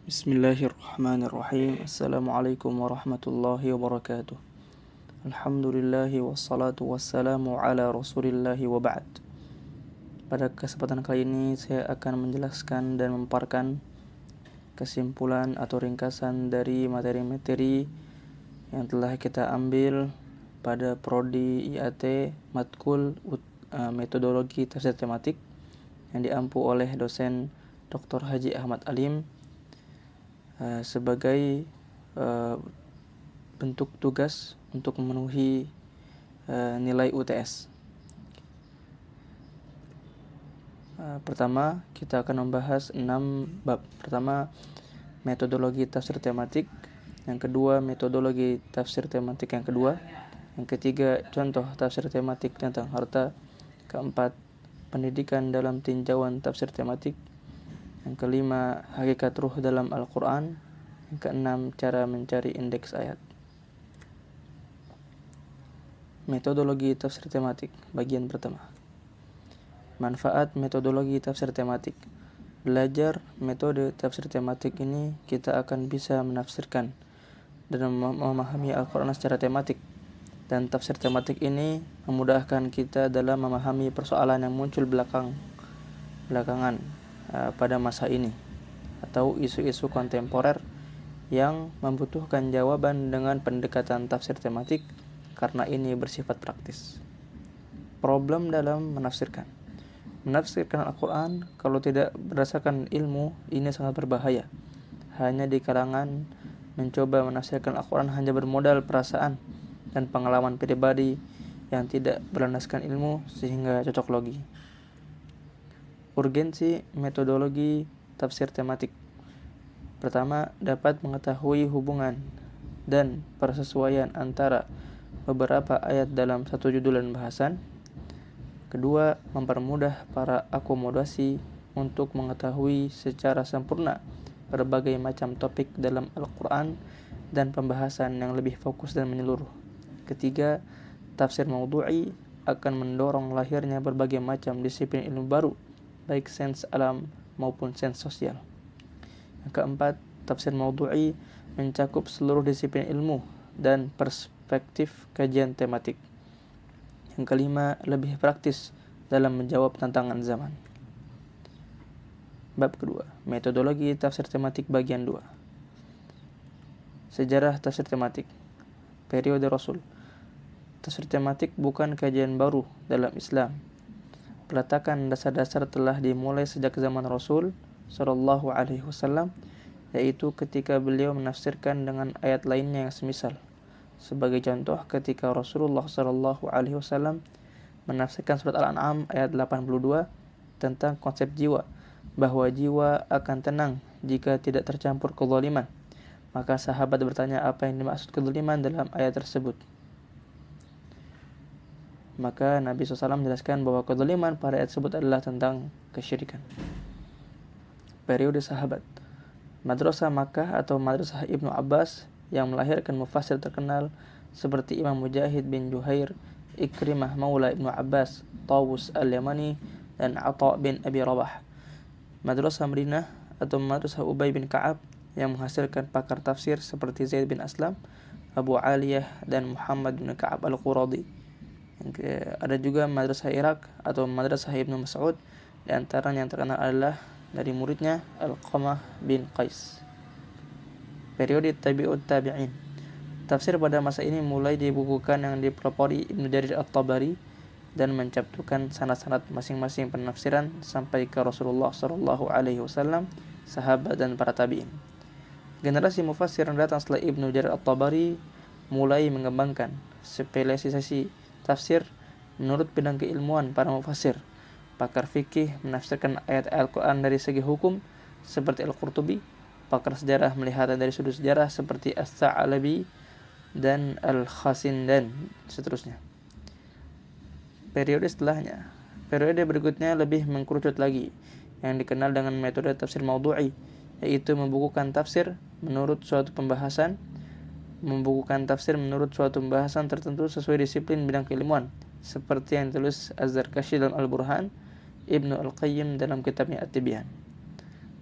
Bismillahirrahmanirrahim. Assalamualaikum warahmatullahi wabarakatuh. Alhamdulillahi wassalatu wassalamu ala rasulillahi wa ba'd. Pada kesempatan kali ini saya akan menjelaskan dan memaparkan kesimpulan atau ringkasan dari materi-materi yang telah kita ambil pada prodi IAT Matkul Metodologi Tafsir Tematik yang diampu oleh dosen Dr. Haji Ahmad Alim sebagai bentuk tugas untuk memenuhi nilai UTS. Pertama, kita akan membahas 6 bab. Pertama, metodologi tafsir tematik. Yang kedua, metodologi tafsir tematik yang kedua. Yang ketiga, contoh tafsir tematik tentang harta. Keempat, pendidikan dalam tinjauan tafsir tematik. Yang kelima, hakikat ruh dalam Al-Quran. Yang keenam, cara mencari indeks ayat. Metodologi tafsir tematik, bagian pertama. Manfaat metodologi tafsir tematik. Belajar metode tafsir tematik ini, kita akan bisa menafsirkan dan memahami Al-Quran secara tematik. Dan tafsir tematik ini memudahkan kita dalam memahami persoalan yang muncul belakangan pada masa ini, atau isu-isu kontemporer yang membutuhkan jawaban dengan pendekatan tafsir tematik karena ini bersifat praktis. Problem dalam menafsirkan Al-Quran kalau tidak berdasarkan ilmu ini sangat berbahaya. Hanya di kalangan mencoba menafsirkan Al-Quran hanya bermodal perasaan dan pengalaman pribadi yang tidak berlandaskan ilmu sehingga cocok logi. Urgensi metodologi tafsir tematik. Pertama, dapat mengetahui hubungan dan persesuaian antara beberapa ayat dalam satu judul dan bahasan. Kedua, mempermudah para akomodasi untuk mengetahui secara sempurna berbagai macam topik dalam Al-Quran dan pembahasan yang lebih fokus dan menyeluruh. Ketiga, tafsir maudhu'i akan mendorong lahirnya berbagai macam disiplin ilmu baru, baik sains alam maupun sains sosial. Yang keempat, tafsir maudhu'i mencakup seluruh disiplin ilmu dan perspektif kajian tematik. Yang kelima, lebih praktis dalam menjawab tantangan zaman. Bab kedua, metodologi tafsir tematik bagian 2. Sejarah tafsir tematik. Periode Rasul. Tafsir tematik bukan kajian baru dalam Islam. Peletakan dasar-dasar telah dimulai sejak zaman Rasul Shallallahu Alaihi Wasallam, yaitu ketika beliau menafsirkan dengan ayat lainnya yang semisal. Sebagai contoh, ketika Rasulullah Shallallahu Alaihi Wasallam menafsirkan surat Al-An'am ayat 82 tentang konsep jiwa, bahwa jiwa akan tenang jika tidak tercampur kezaliman. Maka sahabat bertanya apa yang dimaksud kezaliman dalam ayat tersebut. Maka Nabi SAW menjelaskan bahwa kezaliman pada ayat tersebut adalah tentang kesyirikan. Periode sahabat. Madrasah Makkah atau Madrasah Ibnu Abbas yang melahirkan mufassir terkenal seperti Imam Mujahid bin Juhair, Ikrimah Maula Ibnu Abbas, Tawus Al-Yamani, dan Atha bin Abi Rabah. Madrasah Madinah atau Madrasah Ubay bin Ka'ab yang menghasilkan pakar tafsir seperti Zaid bin Aslam, Abu Aliyah, dan Muhammad bin Ka'ab Al-Quradi. Ada juga Madrasah Irak atau Madrasah Ibnu Mas'ud, di antara yang terkenal adalah dari muridnya Al-Qamah bin Qais. Periode Tabi'ut Tabi'in. Tafsir pada masa ini mulai dibukukan yang dipelopori Ibnu Jarir At-Tabari dan mencantumkan sanad-sanad masing-masing penafsiran sampai ke Rasulullah Shallallahu Alaihi Wasallam, sahabat dan para tabi'in. Generasi mufassir yang datang setelah Ibnu Jarir At-Tabari mulai mengembangkan spesialisasi tafsir menurut bidang keilmuan para mufassir. Pakar fikih menafsirkan ayat Al-Quran dari segi hukum seperti Al-Qurtubi. Pakar sejarah melihatnya dari sudut sejarah seperti As-Sa'alabi dan Al-Khasin dan seterusnya. Periode setelahnya. Periode berikutnya lebih mengkerucut lagi, yang dikenal dengan metode tafsir maudhu'i, yaitu membukukan tafsir menurut suatu pembahasan tertentu sesuai disiplin bidang keilmuan, seperti yang ditulis Az-Zarkashi dalam Al-Burhan, Ibnu Al-Qayyim dalam kitabnya At-Tibyan.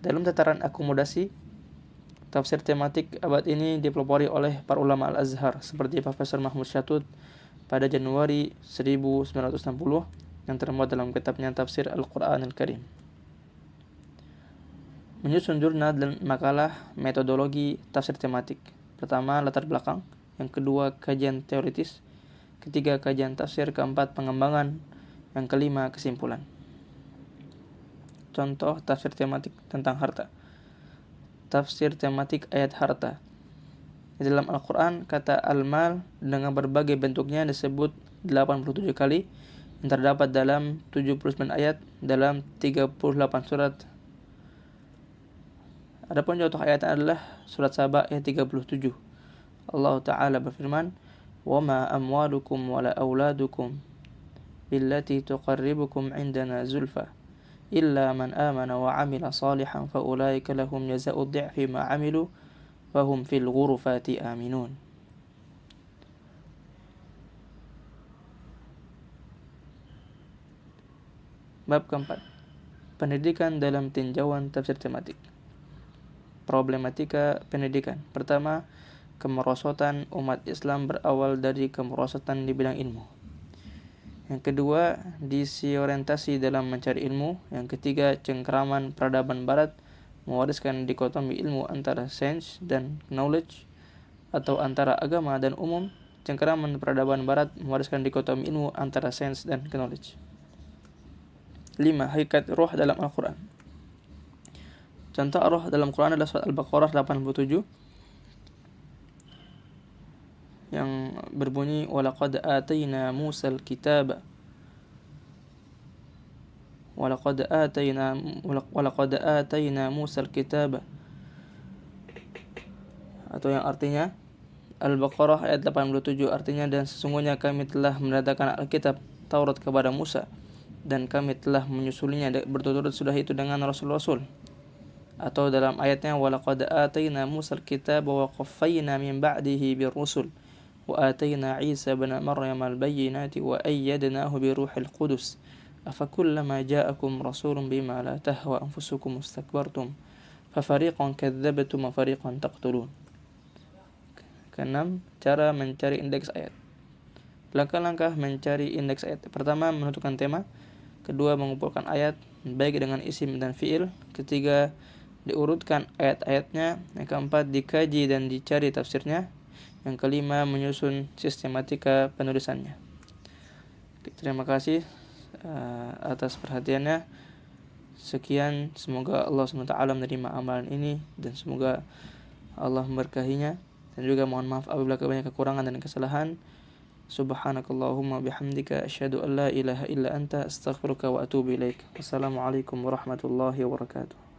Dalam tataran akomodasi, Tafsir tematik abad ini dipelopori oleh para ulama Al-Azhar seperti Profesor Mahmud Syatut pada Januari 1960 yang termuat dalam kitabnya Tafsir Al-Quran Al-Karim. Menyusun jurnal dan makalah metodologi tafsir tematik. Pertama, latar belakang. Yang kedua, kajian teoritis. Ketiga, kajian tafsir. Keempat, pengembangan. Yang kelima, kesimpulan. Contoh tafsir tematik tentang harta. Tafsir tematik ayat harta. Di dalam Al-Quran, kata al-mal dengan berbagai bentuknya disebut 87 kali yang terdapat dalam 79 ayat dalam 38 surat. Adapun contoh ayatnya adalah surat Saba ayat 37. Allah Ta'ala berfirman, وَمَا أَمْوَالُكُمْ وَلَا أَوْلَادُكُمْ بِالَّتِي تُقَرِّبُكُمْ عِنْدَنَا زُلْفَى إلا من آمن وعمل صالحا فأولئك لهم جزاء الضعف ما عملوا وهم في الغرفات آمنون. Bab keempat, pendidikan dalam tinjauan tafsir tematik. Problematika pendidikan. Pertama, kemerosotan umat Islam berawal dari kemerosotan di bidang ilmu. Yang kedua, disorientasi dalam mencari ilmu. Yang ketiga, cengkeraman peradaban barat mewariskan dikotomi ilmu antara science dan knowledge atau antara agama dan umum. Cengkeraman peradaban barat mewariskan dikotomi ilmu antara science dan knowledge. 5. Hakikat roh dalam Al-Quran. Contoh roh dalam Quran adalah surat Al-Baqarah 87 yang berbunyi walaqad atayna Musal kitaba walaqad atayna Musal kitaba, atau yang artinya Al-Baqarah ayat 87 artinya dan sesungguhnya kami telah mendatangkan Alkitab Taurat kepada Musa dan kami telah menyusulinya berturut-turut sudah itu dengan rasul-rasul. Atau dalam ayatnya walaqad atayna Musal kitaba wa qaffayna min ba'dihi birrusul وآتينا عيسى بن مريم البينات وأيدناه بروح القدس أفكلما جاءكم رسول بما لا تهوى أنفسكم استكبرتم ففريقا كذبتم وفريقا تقتلون. Keenam, cara mencari indeks ayat. Langkah-langkah mencari indeks ayat. Pertama, menentukan tema. Kedua, mengumpulkan ayat baik dengan isim dan fiil. Ketiga, diurutkan ayat-ayatnya. Yang keempat, dikaji dan dicari tafsirnya. Yang kelima, menyusun sistematika penulisannya. Terima kasih atas perhatiannya. Sekian, semoga Allah SWT menerima amalan ini dan semoga Allah memberkahinya. Dan juga mohon maaf apabila banyak kekurangan dan kesalahan. Subhanakallahumma bihamdika asyhadu an la ilaha illa anta astaghfiruka wa atubu ilaik. Wassalamualaikum warahmatullahi wabarakatuh.